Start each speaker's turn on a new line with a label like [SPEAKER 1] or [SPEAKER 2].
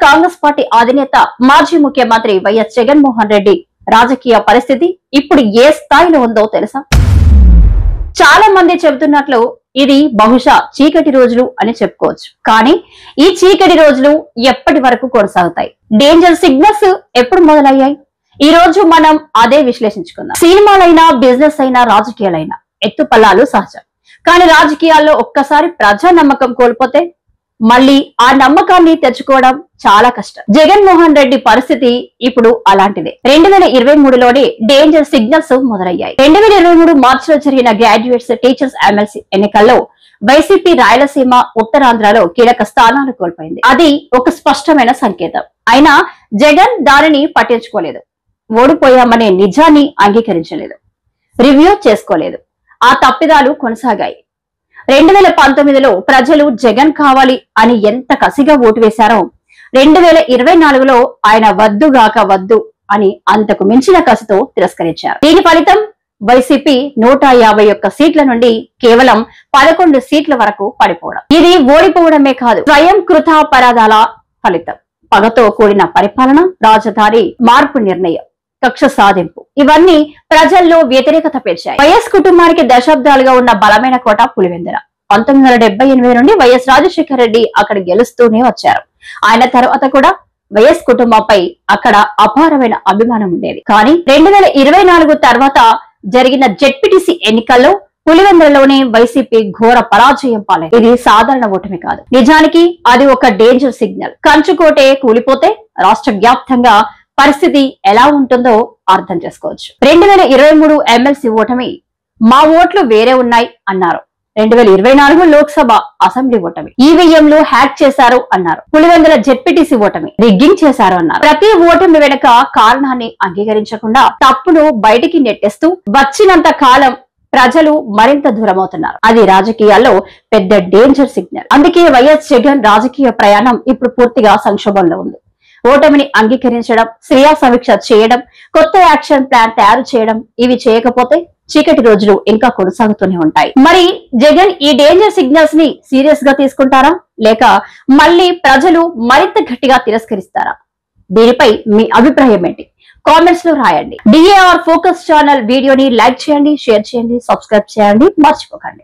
[SPEAKER 1] Congress party అధినేత మాజీ ముఖ్యమంత్రి వైఎస్ జగన్మోహన్ రెడ్డి రాజకీయ పరిస్థితి ఇప్పుడు ఏ స్థాయిలో ఉందో తెలుసా? చాలా మంది చెబుతున్నట్లు ఇది బహుశా చీకటి రోజులు అని చెప్పుకోవచ్చు. కానీ ఈ చీకటి రోజులు ఎప్పటి వరకు కొనసాగుతాయి? డేంజర్ సిగ్నల్స్ ఎప్పుడు మొదలయ్యాయి? ఈ రోజు మనం అదే విశ్లేషించుకుందాం. సినిమాలైనా, బిజినెస్ అయినా, రాజకీయాలైనా ఎత్తుపల్లాలు సహజం. కానీ రాజకీయాల్లో ఒక్కసారి ప్రజా నమ్మకం కోల్పోతే మళ్ళీ ఆ నమ్మకాన్ని తెచ్చుకోవడం చాలా కష్టం. జగన్మోహన్ రెడ్డి పరిస్థితి ఇప్పుడు అలాంటిదే. 2023లోనే డేంజర్ సిగ్నల్స్ మొదలయ్యాయి. 2023 మార్చిలో జరిగిన గ్రాడ్యుయేట్స్ టీచర్స్ ఎమ్మెల్సీ ఎన్నికల్లో వైసీపీ రాయలసీమ, ఉత్తరాంధ్రలో కీలక స్థానాలు కోల్పోయింది. అది ఒక స్పష్టమైన సంకేతం. అయినా జగన్ దానిని పట్టించుకోలేదు. ఓడిపోయామనే నిజాన్ని అంగీకరించలేదు, రివ్యూ చేసుకోలేదు. ఆ తప్పిదాలు కొనసాగాయి. 2019లో ప్రజలు జగన్ కావాలి అని ఎంత కసిగా ఓటు వేశారో 2024లో ఆయన వద్దుగాక వద్దు అని అంతకు మించిన కసితో తిరస్కరించారు. దీని ఫలితం వైసీపీ 151 సీట్ల నుండి కేవలం 11 సీట్ల వరకు పడిపోవడం. ఇది ఓడిపోవడమే కాదు, స్వయం కృతాపరాధాల ఫలితం. పగతో కూడిన పరిపాలన, రాజధాని మార్పు నిర్ణయం, కక్ష సాధింపు, ఇవన్నీ ప్రజల్లో వ్యతిరేకత పెంచాయి. వైఎస్ కుటుంబానికి దశాబ్దాలుగా ఉన్న బలమైన కోట పులివెందుల. 1978 నుండి వైఎస్ రాజశేఖర రెడ్డి అక్కడ గెలుస్తూనే వచ్చారు. ఆయన తర్వాత కూడా వైఎస్ కుటుంబంపై అక్కడ అపారమైన అభిమానం ఉండేది. కానీ 2024 తర్వాత జరిగిన జెడ్పీటీసీ ఎన్నికల్లో పులివెందులలోనే వైసీపీ ఘోర పరాజయం పాలైంది. ఇది సాధారణ ఓటమి కాదు, నిజానికి అది ఒక డేంజర్ సిగ్నల్. కంచుకోటే కూలిపోతే రాష్ట్ర వ్యాప్తంగా పరిస్థితి ఎలా ఉంటుందో అర్థం చేసుకోవచ్చు. 2023 ఎమ్మెల్సీ ఓటమి, మా ఓట్లు వేరే ఉన్నాయి అన్నారు. 2024 లోక్సభ, అసెంబ్లీ ఓటమి, ఈవీఎంలు హ్యాక్ చేశారు అన్నారు. పులివెందుల జెడ్పీటీసీ ఓటమి, రిగ్గింగ్ చేశారు అన్నారు. ప్రతి ఓటమి వెనుక కారణాన్ని అంగీకరించకుండా తప్పును బయటికి నెట్టేస్తూ వచ్చినంత కాలం ప్రజలు మరింత దూరమవుతున్నారు. అది రాజకీయాల్లో పెద్ద డేంజర్ సిగ్నల్. అందుకే వైఎస్ జగన్ రాజకీయ ప్రయాణం ఇప్పుడు పూర్తిగా సంక్షోభంలో ఉంది. ఓటమిని అంగీకరించడం, స్వీయ సమీక్ష చేయడం, కొత్త యాక్షన్ ప్లాన్ తయారు చేయడం, ఇవి చేయకపోతే చీకటి రోజులు ఇంకా కొనసాగుతూనే ఉంటాయి. మరి జగన్ ఈ డేంజర్ సిగ్నల్స్ ని సీరియస్ గా తీసుకుంటారా, లేక మళ్ళీ ప్రజలు మరింత గట్టిగా తిరస్కరిస్తారా? దీనిపై మీ అభిప్రాయం ఏంటి? కామెంట్స్ లో రాయండి. డిఏఆర్ ఫోకస్ ఛానల్ వీడియోని లైక్ చేయండి, షేర్ చేయండి, సబ్స్క్రైబ్ చేయండి, మర్చిపోకండి.